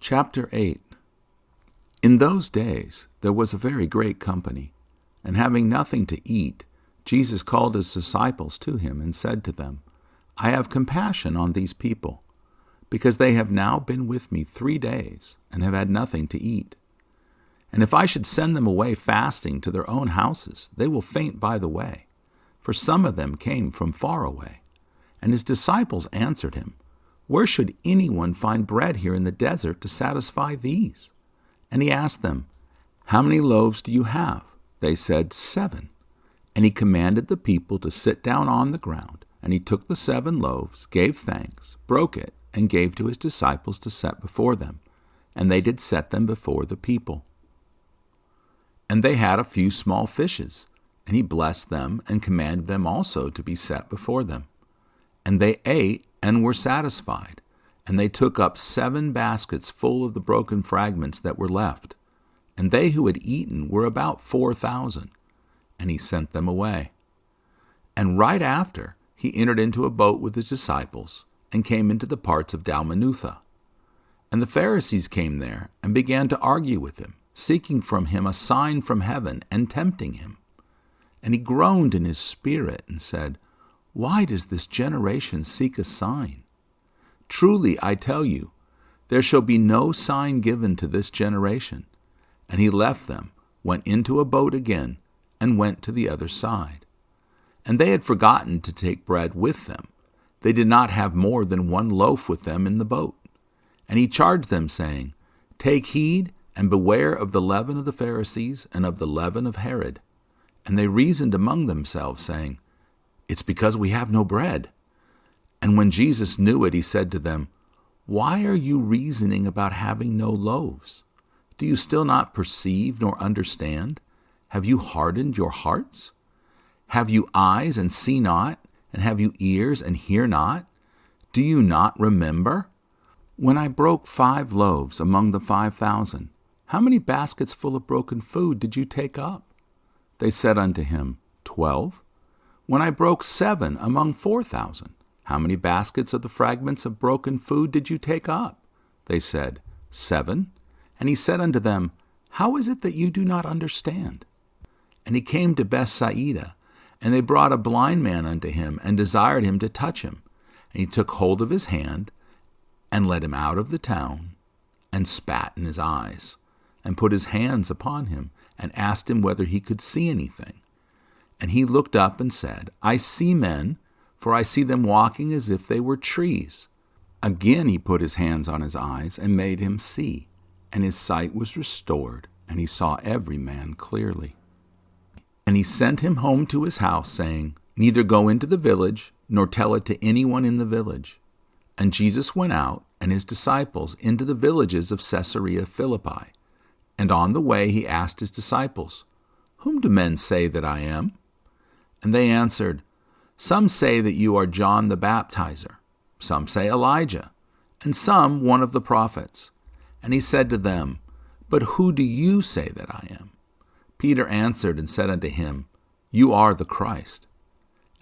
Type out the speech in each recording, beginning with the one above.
Chapter 8. In those days there was a very great company, and having nothing to eat, Jesus called his disciples to him and said to them, I have compassion on these people, because they have now been with me 3 days and have had nothing to eat. And if I should send them away fasting to their own houses, they will faint by the way, for some of them came from far away. And his disciples answered him, Where should anyone find bread here in the desert to satisfy these? And he asked them, How many loaves do you have? They said, 7. And he commanded the people to sit down on the ground. And he took the 7 loaves, gave thanks, broke it, and gave to his disciples to set before them. And they did set them before the people. And they had a few small fishes. And he blessed them and commanded them also to be set before them. And they ate and were satisfied. And they took up 7 baskets full of the broken fragments that were left. And they who had eaten were about 4,000. And he sent them away. And right after, he entered into a boat with his disciples, and came into the parts of Dalmanutha. And the Pharisees came there, and began to argue with him, seeking from him a sign from heaven, and tempting him. And he groaned in his spirit, and said, Why does this generation seek a sign? Truly, I tell you, there shall be no sign given to this generation. And he left them, went into a boat again, and went to the other side. And they had forgotten to take bread with them. They did not have more than 1 loaf with them in the boat. And he charged them, saying, Take heed, and beware of the leaven of the Pharisees, and of the leaven of Herod. And they reasoned among themselves, saying, It's because we have no bread. And when Jesus knew it, he said to them, Why are you reasoning about having no loaves? Do you still not perceive nor understand? Have you hardened your hearts? Have you eyes and see not? And have you ears and hear not? Do you not remember? When I broke 5 loaves among the 5,000, how many baskets full of broken food did you take up? They said unto him, 12. When I broke 7 among 4,000, how many baskets of the fragments of broken food did you take up? They said, 7. And he said unto them, How is it that you do not understand? And he came to Bethsaida, and they brought a blind man unto him, and desired him to touch him. And he took hold of his hand, and led him out of the town, and spat in his eyes, and put his hands upon him, and asked him whether he could see anything. And he looked up and said, I see men, for I see them walking as if they were trees. Again he put his hands on his eyes, and made him see. And his sight was restored, and he saw every man clearly. And he sent him home to his house, saying, Neither go into the village, nor tell it to anyone in the village. And Jesus went out, and his disciples, into the villages of Caesarea Philippi. And on the way he asked his disciples, Whom do men say that I am? And they answered, Some say that you are John the Baptizer, some say Elijah, and some one of the prophets. And he said to them, But who do you say that I am? Peter answered and said unto him, You are the Christ.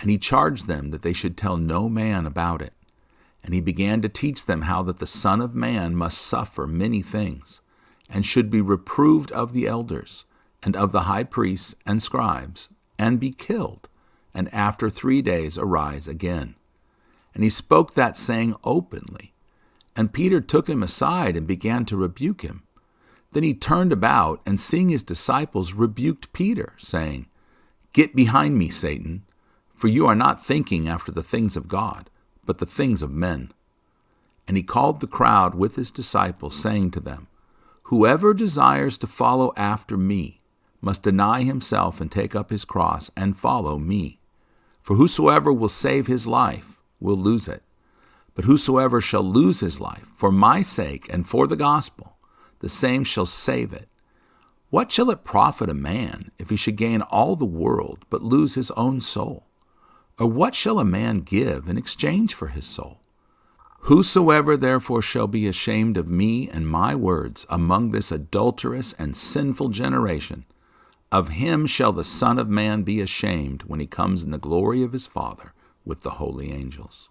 And he charged them that they should tell no man about it. And he began to teach them how that the Son of Man must suffer many things, and should be reproved of the elders, and of the high priests and scribes, and be killed, and after 3 days arise again. And he spoke that saying openly. And Peter took him aside and began to rebuke him. Then he turned about, and seeing his disciples, rebuked Peter, saying, Get behind me, Satan, for you are not thinking after the things of God, but the things of men. And he called the crowd with his disciples, saying to them, Whoever desires to follow after me must deny himself and take up his cross and follow me. For whosoever will save his life will lose it. But whosoever shall lose his life for my sake and for the gospel, the same shall save it. What shall it profit a man if he should gain all the world but lose his own soul? Or what shall a man give in exchange for his soul? Whosoever therefore shall be ashamed of me and my words among this adulterous and sinful generation, of him shall the Son of Man be ashamed when he comes in the glory of his Father with the holy angels.